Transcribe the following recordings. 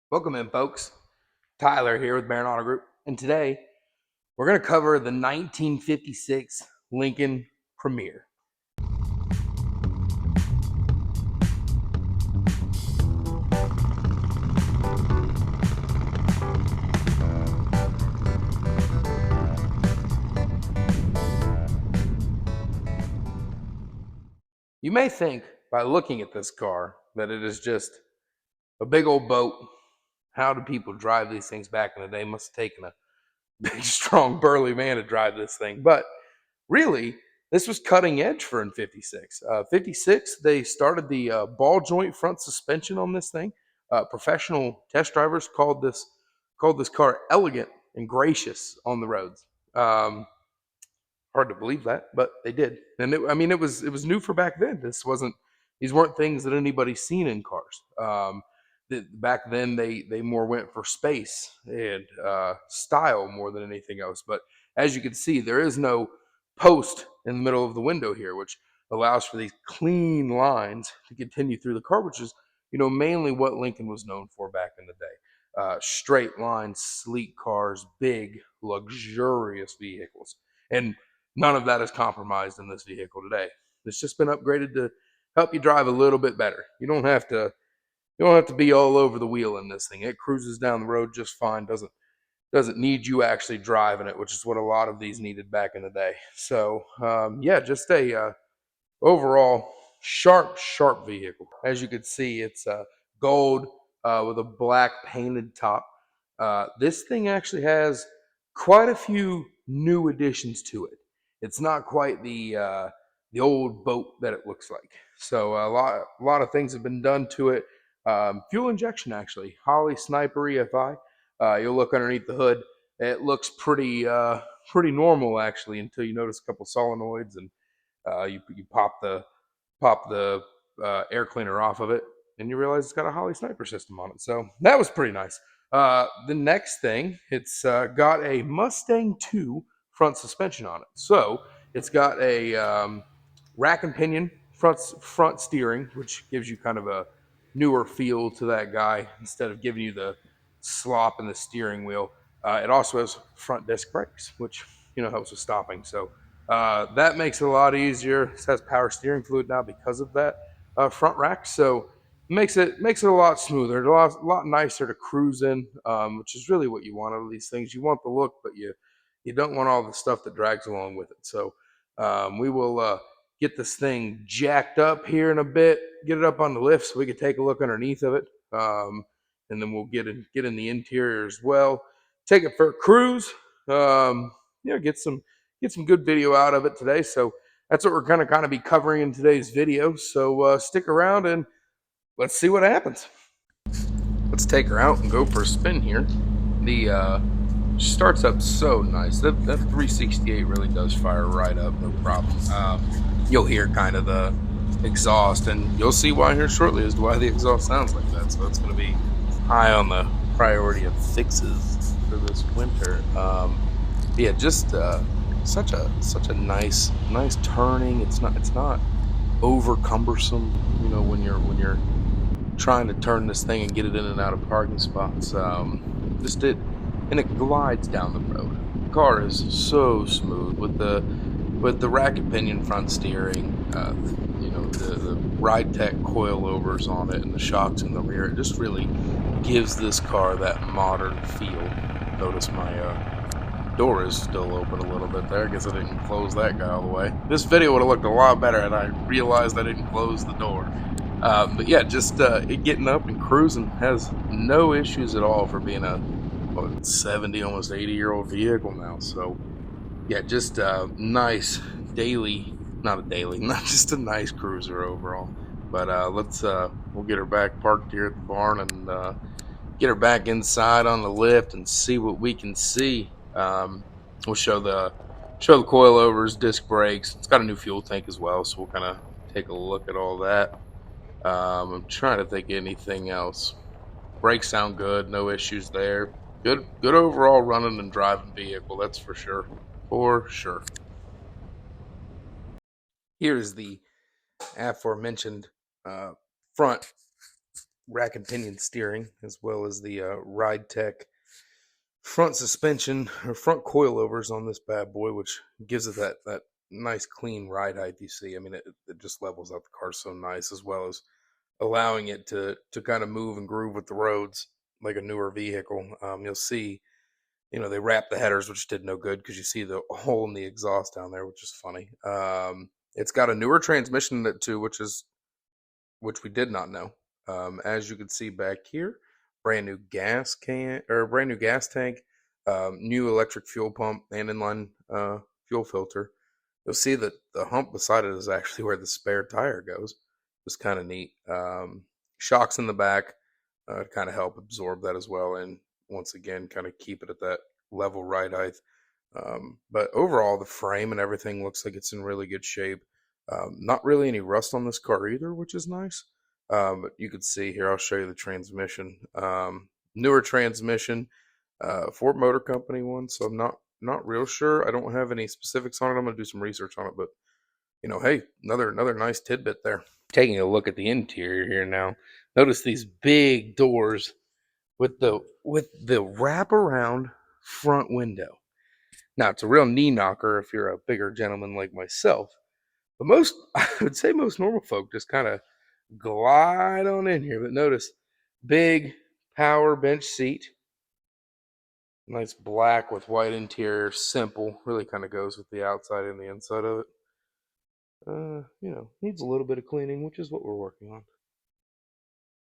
Welcome in, folks. Tyler here with Baron Auto Group, and today we're going to cover the 1956 Lincoln Premier. You may think by looking at this car that it is just a big old boat. How do people drive these things back in the day? Must have taken a big, strong, burly man to drive this thing. But really, this was cutting edge for in 56. 56, they started the ball joint front suspension on this thing. Professional test drivers called this car elegant and gracious on the roads. Hard to believe that, but they did. And it was new for back then. These weren't things that anybody's seen in cars. Back then they more went for space and style more than anything else. But as you can see, there is no post in the middle of the window here, which allows for these clean lines to continue through the car, which is mainly what Lincoln was known for back in the day. Straight lines, sleek cars, big, luxurious vehicles, and none of that is compromised in this vehicle today. It's just been upgraded to help you drive a little bit better. You don't have to be all over the wheel in this thing. It cruises down the road just fine. Doesn't need you actually driving it, which is what a lot of these needed back in the day. So yeah, just a overall sharp vehicle. As you can see, it's gold with a black painted top. This thing actually has quite a few new additions to it. It's not quite the old boat that it looks like. So a lot of things have been done to it. Fuel injection, actually, Holly Sniper EFI. You'll look underneath the hood. It looks pretty normal, actually, until you notice a couple solenoids, and you pop the air cleaner off of it, and you realize it's got a Holly Sniper system on it. So that was pretty nice. The next thing, it's got a Mustang 2 front suspension on it. So it's got a rack and pinion front steering, which gives you kind of a newer feel to that guy instead of giving you the slop in the steering wheel. It also has front disc brakes, which helps with stopping. So that makes it a lot easier. It has power steering fluid now because of that front rack. So makes it a lot smoother, a lot nicer to cruise in, which is really what you want out of these things. You want the look, but you don't want all the stuff that drags along with it. So we will get this thing jacked up here in a bit, get it up on the lift so we can take a look underneath of it, and then we'll get in the interior as well. Take it for a cruise. Get some good video out of it today. So that's what we're going to kind of be covering in today's video. So stick around and let's see what happens. Let's take her out and go for a spin here. The starts up so nice. That 368 really does fire right up, no problem. You'll hear kind of the exhaust, and you'll see why here shortly as to why the exhaust sounds like that. So that's going to be high on the priority of fixes for this winter. Yeah, just such a nice turning. It's not over cumbersome. When you're trying to turn this thing and get it in and out of parking spots. And it glides down the road. The car is so smooth with the rack and pinion front steering. The ride tech coilovers on it and the shocks in the rear. It just really gives this car that modern feel. Notice my door is still open a little bit there. I guess I didn't close that guy all the way. This video would have looked a lot better had I realized I didn't close the door. But yeah, just it getting up and cruising has no issues at all for being a 70, almost 80-year-old vehicle now. So yeah, just nice daily, not a daily, not just a nice cruiser overall. But we'll get her back parked here at the barn and get her back inside on the lift and see what we can see. We'll show the coilovers, disc brakes. It's got a new fuel tank as well, so we'll kind of take a look at all that. I'm trying to think of anything else. Brakes sound good, no issues there. Good overall running and driving vehicle, that's for sure. For sure. Here's the aforementioned front rack and pinion steering, as well as the Ride Tech front suspension or front coilovers on this bad boy, which gives it that nice clean ride height you see. I mean, it just levels out the car so nice, as well as allowing it to kind of move and groove with the roads like a newer vehicle. You'll see, they wrapped the headers, which did no good because you see the hole in the exhaust down there, which is funny. It's got a newer transmission in it too, which we did not know. As you can see back here, brand new gas tank, new electric fuel pump, and inline fuel filter. You'll see that the hump beside it is actually where the spare tire goes. It's kind of neat. Shocks in the back kind of help absorb that as well, and once again, kind of keep it at that level ride height. But overall, the frame and everything looks like it's in really good shape. Not really any rust on this car either, which is nice. But you can see here, I'll show you the transmission. Newer transmission, Ford Motor Company one, so I'm not real sure. I don't have any specifics on it. I'm gonna do some research on it, but hey, another nice tidbit there. Taking a look at the interior here now. Notice these big doors with the wraparound front window. Now it's a real knee knocker if you're a bigger gentleman like myself. But I would say most normal folk just kind of glide on in here. But notice, big power bench seat. Nice black with white interior, simple. Really kind of goes with the outside and the inside of it. Needs a little bit of cleaning, which is what we're working on.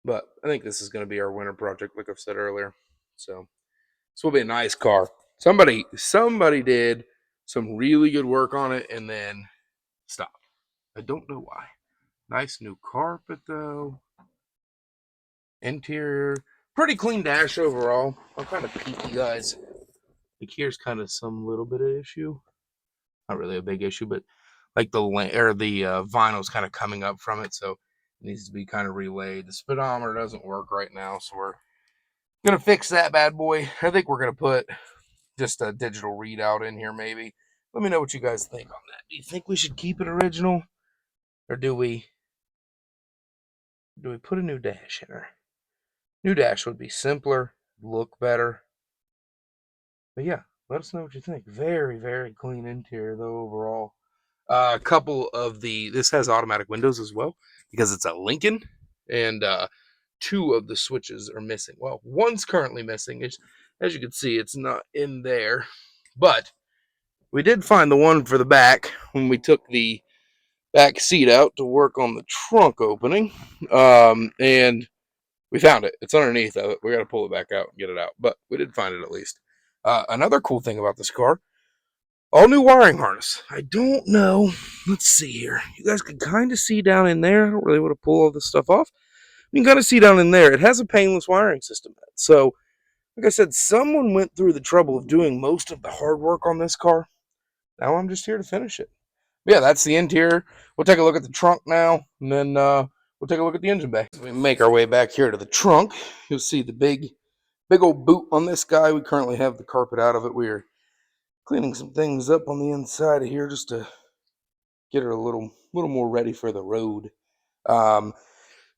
But I think this is going to be our winter project, like I've said earlier. So this will be a nice car. Somebody did some really good work on it and then stopped. I don't know why. Nice new carpet though. Interior, pretty clean dash overall. I'll kind of peek you guys. Like here's kind of some little bit of issue. Not really a big issue, but like the vinyl's kind of coming up from it, so it needs to be kind of relayed. The speedometer doesn't work right now, so we're gonna fix that bad boy. I think we're gonna put just a digital readout in here, maybe. Let me know what you guys think on that. Do you think we should keep it original, or do we put a new dash in her? New dash would be simpler, look better. But yeah, let us know what you think. Very, very clean interior though overall. A couple of this has automatic windows as well because it's a Lincoln, and two of the switches are missing. Well, one's currently missing. As you can see, it's not in there, but we did find the one for the back when we took the back seat out to work on the trunk opening, and we found it. It's underneath of it. We got to pull it back out and get it out, but we did find it at least. Another cool thing about this car, all new wiring harness. I don't know. Let's see here. You guys can kind of see down in there. I don't really want to pull all this stuff off. You can kind of see down in there. It has a painless wiring system. So, like I said, someone went through the trouble of doing most of the hard work on this car. Now I'm just here to finish it. Yeah, that's the interior. We'll take a look at the trunk now, and then we'll take a look at the engine bay. As we make our way back here to the trunk, you'll see the big old boot on this guy. We currently have the carpet out of it. We're cleaning some things up on the inside of here just to get her a little more ready for the road.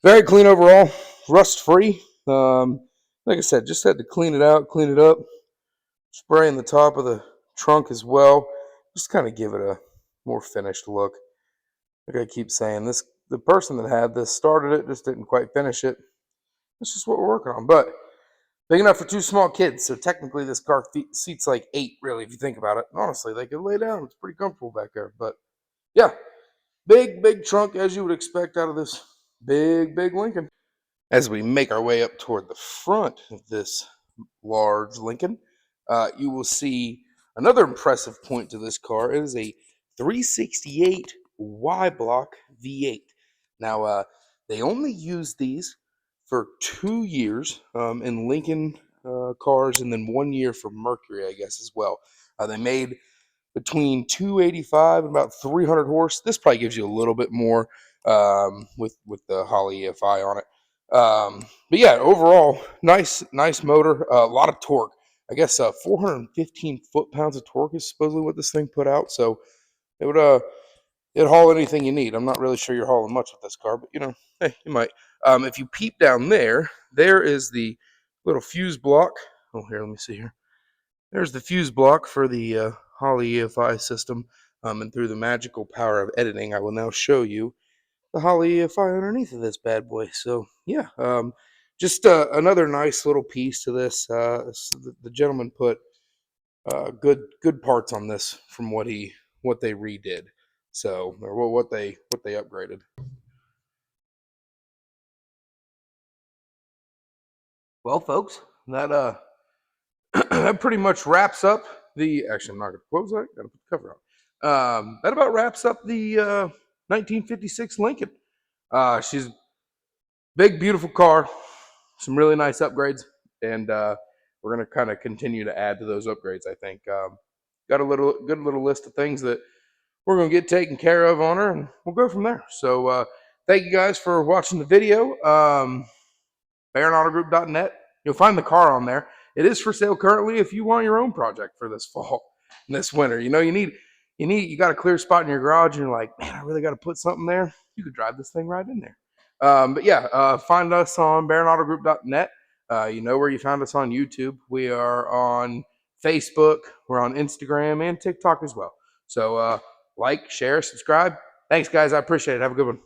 Very clean overall, rust free. Like I said, just had to clean it out, clean it up, spraying the top of the trunk as well, just kind of give it a more finished look. Like I keep saying, the person that had this started it, just didn't quite finish it. That's just what we're working on. But big enough for two small kids, so technically this car seats like 8, really, if you think about it. Honestly, they could lay down. It's pretty comfortable back there. But yeah, big trunk as you would expect out of this big Lincoln. As we make our way up toward the front of this large Lincoln, you will see another impressive point to this car. It is a 368 Y block V8. Now, they only use these for 2 years in Lincoln cars, and then 1 year for Mercury, I guess, as well. They made between 285 and about 300 horse. This probably gives you a little bit more with the Holley EFI on it. But yeah, overall, nice motor, a lot of torque. I guess 415 foot-pounds of torque is supposedly what this thing put out. So it'd haul anything you need. I'm not really sure you're hauling much with this car, but hey, you might. If you peep down there, there is the little fuse block. Oh, here, let me see here. There's the fuse block for the Holley EFI system. And through the magical power of editing, I will now show you the Holley EFI underneath of this bad boy. So yeah, just another nice little piece to this. The gentleman put good parts on this from what they redid. So or what they upgraded. Well, folks, that that pretty much wraps up the. Actually, I'm not gonna close that. Gotta put the cover on. That about wraps up the 1956 Lincoln. She's big, beautiful car. Some really nice upgrades, and we're gonna kind of continue to add to those upgrades. I think got a good little list of things that we're gonna get taken care of on her, and we'll go from there. So thank you guys for watching the video. BaronAutoGroup.net. You'll find the car on there. It is for sale currently if you want your own project for this fall and this winter. You know, you got a clear spot in your garage and you're like, man, I really got to put something there. You could drive this thing right in there. But yeah, find us on BaronAutoGroup.net. You know where you found us on YouTube. We are on Facebook. We're on Instagram and TikTok as well. So like, share, subscribe. Thanks, guys. I appreciate it. Have a good one.